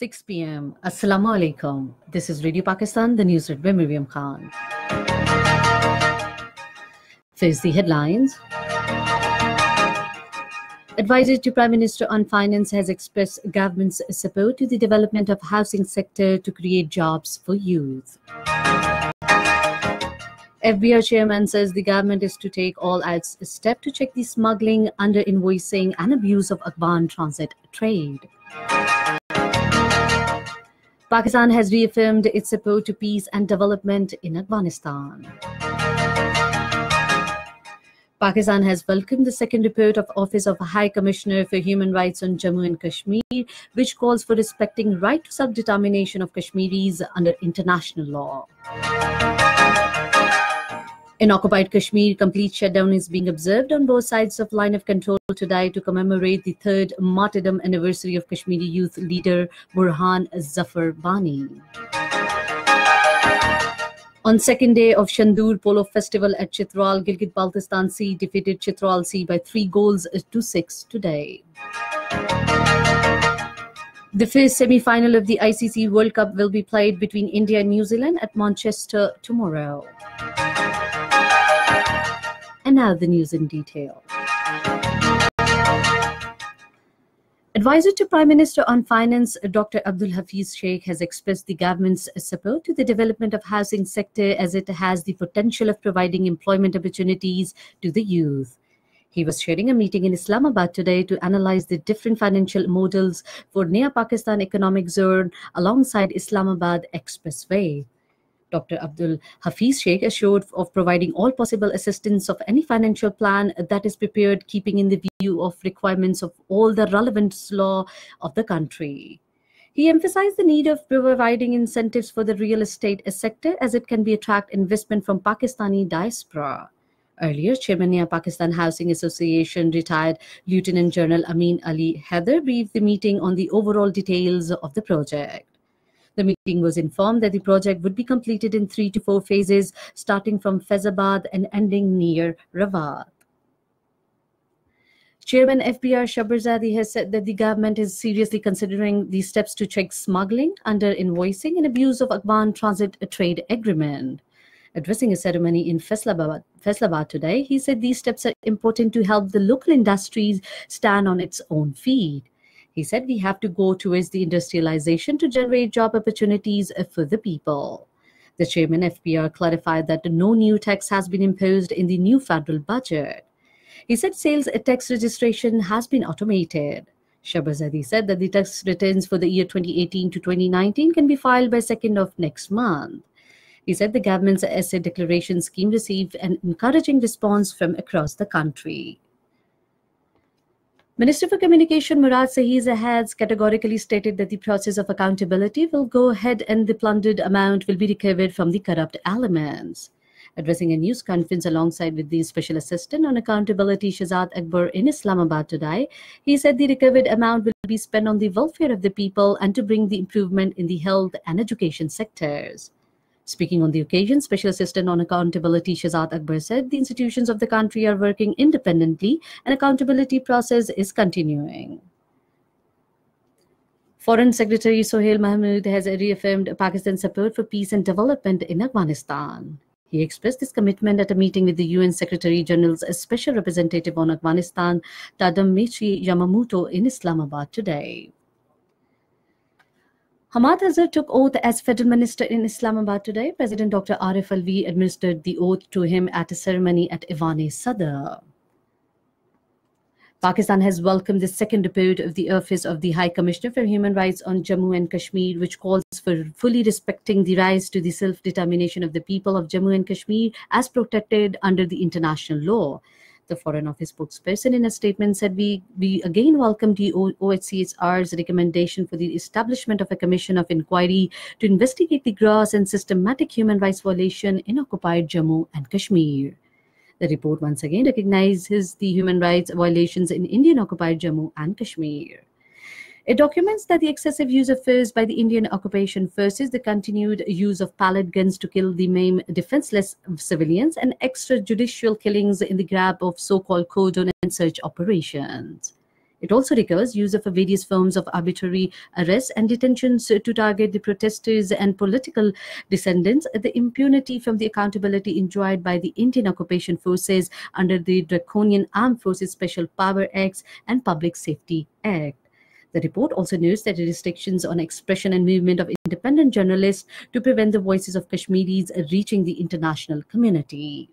6 p.m. Assalamu alaikum. This is Radio Pakistan, the news read by Miriam Khan. First, the headlines. Advisor to Prime Minister on Finance has expressed government's support to the development of housing sector to create jobs for youth. FBR chairman says the government is to take all out steps to check the smuggling, under-invoicing and abuse of Afghan transit trade. Pakistan has reaffirmed its support to peace and development in Afghanistan. Pakistan has welcomed the second report of Office of High Commissioner for Human Rights on Jammu and Kashmir, which calls for respecting right to self-determination of Kashmiris under international law. In occupied Kashmir, complete shutdown is being observed on both sides of line of control today to commemorate the third martyrdom anniversary of Kashmiri youth leader Burhan Zafar Bani. On second day of Shandur Polo Festival at Chitral, Gilgit-Baltistan C defeated Chitral C by 3 goals to 6 today. The first semi-final of the ICC World Cup will be played between India and New Zealand at Manchester tomorrow. And now the news in detail. Advisor to Prime Minister on Finance, Dr. Abdul Hafiz Sheikh, has expressed the government's support to the development of housing sector as it has the potential of providing employment opportunities to the youth. He was chairing a meeting in Islamabad today to analyze the different financial models for Naya Pakistan Economic Zone alongside Islamabad Expressway. Dr. Abdul Hafiz Sheikh assured of providing all possible assistance of any financial plan that is prepared, keeping in the view of requirements of all the relevant law of the country. He emphasized the need of providing incentives for the real estate sector as it can be attract investment from Pakistani diaspora. Earlier, Chairman Naya Pakistan Housing Association retired Lieutenant General Amin Ali Haider briefed the meeting on the overall details of the project. The meeting was informed that the project would be completed in 3 to 4 phases, starting from Faizabad and ending near Rawat. Chairman FBR Shabarzadi has said that the government is seriously considering the steps to check smuggling, under-invoicing and abuse of Afghan transit trade agreement. Addressing a ceremony in Faisalabad today, he said these steps are important to help the local industries stand on its own feet. He said we have to go towards the industrialization to generate job opportunities for the people. The chairman FPR clarified that no new tax has been imposed in the new federal budget. He said sales tax registration has been automated. Shabarzadi said that the tax returns for the year 2018 to 2019 can be filed by 2nd of next month. He said the government's asset declaration scheme received an encouraging response from across the country. Minister for Communication Murad Sahiza has categorically stated that the process of accountability will go ahead and the plundered amount will be recovered from the corrupt elements. Addressing a news conference alongside with the Special Assistant on Accountability Shahzad Akbar in Islamabad today, he said the recovered amount will be spent on the welfare of the people and to bring the improvement in the health and education sectors. Speaking on the occasion, Special Assistant on Accountability Shahzad Akbar said the institutions of the country are working independently and accountability process is continuing. Foreign Secretary Sohail Mahmood has reaffirmed Pakistan's support for peace and development in Afghanistan. He expressed this commitment at a meeting with the UN Secretary General's Special Representative on Afghanistan, Tadamichi Yamamoto, in Islamabad today. Hamad Azhar took oath as Federal Minister in Islamabad today. President Dr. Arif Alvi administered the oath to him at a ceremony at Iwan-e Sadr. Pakistan has welcomed the second report of the Office of the High Commissioner for Human Rights on Jammu and Kashmir, which calls for fully respecting the rights to the self-determination of the people of Jammu and Kashmir as protected under the international law. The Foreign Office spokesperson in a statement said we again welcome the OHCHR's recommendation for the establishment of a commission of inquiry to investigate the gross and systematic human rights violation in occupied Jammu and Kashmir. The report once again recognizes the human rights violations in Indian occupied Jammu and Kashmir. It documents that the excessive use of force by the Indian occupation forces, the continued use of pellet guns to kill the maim defenseless civilians, and extrajudicial killings in the grab of so-called cordon and search operations. It also recovers use of various forms of arbitrary arrests and detentions to target the protesters and political dissidents, the impunity from the accountability enjoyed by the Indian occupation forces under the Draconian Armed Forces Special Power Acts and Public Safety Act. The report also notes that the restrictions on expression and movement of independent journalists to prevent the voices of Kashmiris reaching the international community.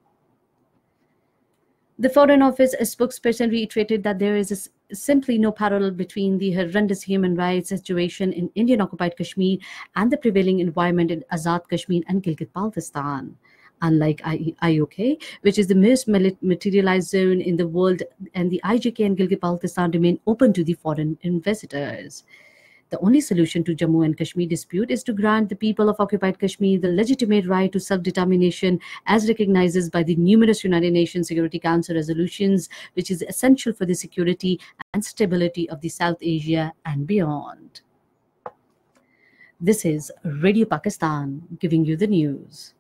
The Foreign Office spokesperson reiterated that there is simply no parallel between the horrendous human rights situation in Indian-occupied Kashmir and the prevailing environment in Azad Kashmir and Gilgit-Baltistan. Unlike IOK, which is the most materialized zone in the world, and the IJK and Gilgit-Baltistan remain open to the foreign visitors. The only solution to Jammu and Kashmir dispute is to grant the people of occupied Kashmir the legitimate right to self-determination as recognized by the numerous United Nations Security Council resolutions, which is essential for the security and stability of the South Asia and beyond. This is Radio Pakistan giving you the news.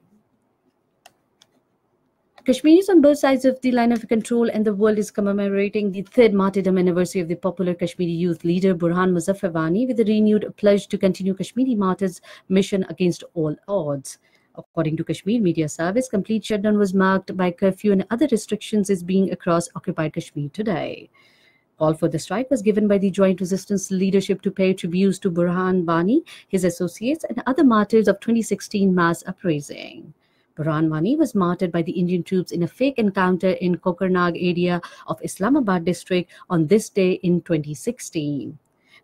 Kashmiris on both sides of the line of control and the world is commemorating the third martyrdom anniversary of the popular Kashmiri youth leader Burhan Muzaffar Wani with a renewed pledge to continue Kashmiri martyrs' mission against all odds. According to Kashmir Media Service, complete shutdown was marked by curfew and other restrictions is being across occupied Kashmir today. Call for the strike was given by the Joint Resistance Leadership to pay tributes to Burhan Wani, his associates, and other martyrs of 2016 mass uprising. Burhan Wani was martyred by the Indian troops in a fake encounter in Kokarnag area of Islamabad district on this day in 2016.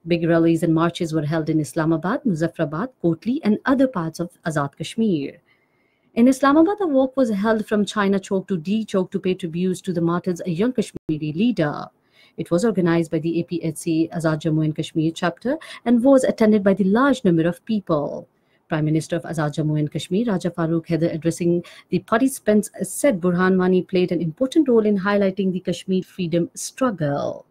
Big rallies and marches were held in Islamabad, Muzaffarabad, Kotli, and other parts of Azad Kashmir. In Islamabad, a walk was held from China Chowk to D Chowk to pay tributes to the martyrs, a young Kashmiri leader. It was organized by the APHC Azad Jammu and Kashmir chapter and was attended by the large number of people. Prime Minister of Azad Jammu and Kashmir, Raja Farooq Haider, addressing the participants, said Burhan Wani played an important role in highlighting the Kashmir freedom struggle.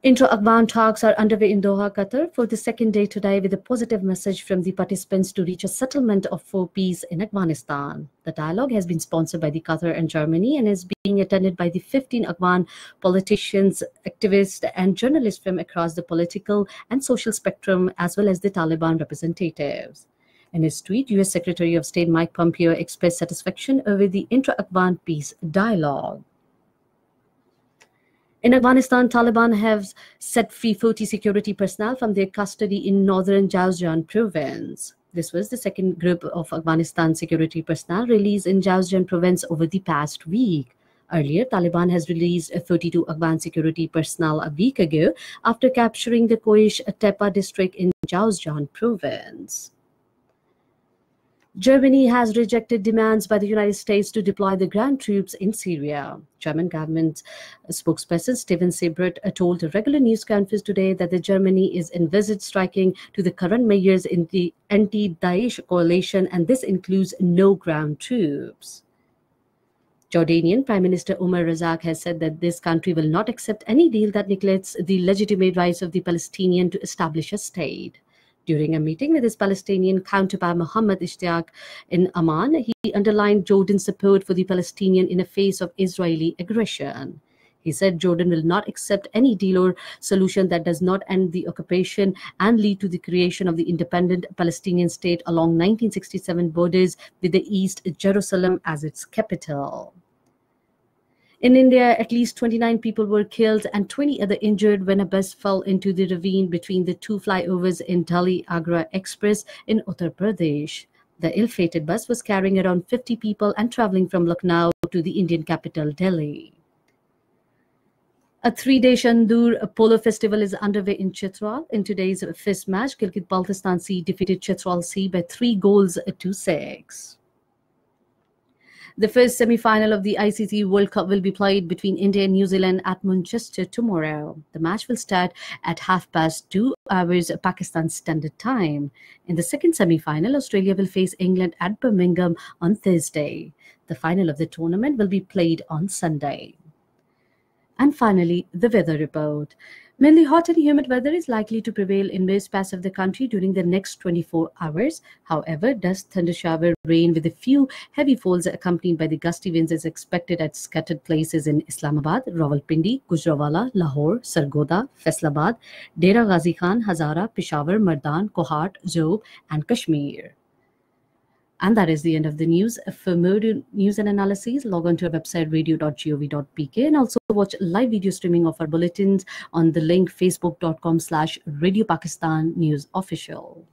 Intra-Afghan talks are underway in Doha, Qatar for the second day today with a positive message from the participants to reach a settlement for peace in Afghanistan. The dialogue has been sponsored by the Qatar and Germany and is being attended by the 15 Afghan politicians, activists and journalists from across the political and social spectrum as well as the Taliban representatives. In his tweet, U.S. Secretary of State Mike Pompeo expressed satisfaction over the intra-Afghan peace dialogue. In Afghanistan, Taliban have set free 40 security personnel from their custody in northern Jowzjan province. This was the second group of Afghanistan security personnel released in Jowzjan province over the past week. Earlier, Taliban has released 32 Afghan security personnel a week ago after capturing the Koish Tepa district in Jowzjan province. Germany has rejected demands by the United States to deploy the ground troops in Syria. German government spokesperson Steven Seibert told a regular news conference today that Germany is envisaged striking to the current measures in the anti-Daesh coalition, and this includes no ground troops. Jordanian Prime Minister Umar Razak has said that this country will not accept any deal that neglects the legitimate rights of the Palestinians to establish a state. During a meeting with his Palestinian counterpart Mohammed Ishtiaq in Amman, he underlined Jordan's support for the Palestinians in the face of Israeli aggression. He said Jordan will not accept any deal or solution that does not end the occupation and lead to the creation of the independent Palestinian state along 1967 borders with the East Jerusalem as its capital. In India, at least 29 people were killed and 20 others injured when a bus fell into the ravine between the two flyovers in Delhi-Agra Express in Uttar Pradesh. The ill-fated bus was carrying around 50 people and traveling from Lucknow to the Indian capital, Delhi. A three-day Shandur Polo Festival is underway in Chitral. In today's first match, Gilgit-Baltistan C defeated Chitral C by 3-6. The first semi-final of the ICC World Cup will be played between India and New Zealand at Manchester tomorrow. The match will start at 2:30 Pakistan Standard Time. In the second semi-final, Australia will face England at Birmingham on Thursday. The final of the tournament will be played on Sunday. And finally, the weather report. Mainly hot and humid weather is likely to prevail in most parts of the country during the next 24 hours. However, dust, thundershower, rain with a few heavy falls accompanied by the gusty winds is expected at scattered places in Islamabad, Rawalpindi, Gujranwala, Lahore, Sargodha, Faisalabad, Dera Ghazi Khan, Hazara, Peshawar, Mardan, Kohat, Job, and Kashmir. And that is the end of the news. For more news and analyses, log on to our website radio.gov.pk and also watch live video streaming of our bulletins on the link facebook.com/Radio Pakistan News Official.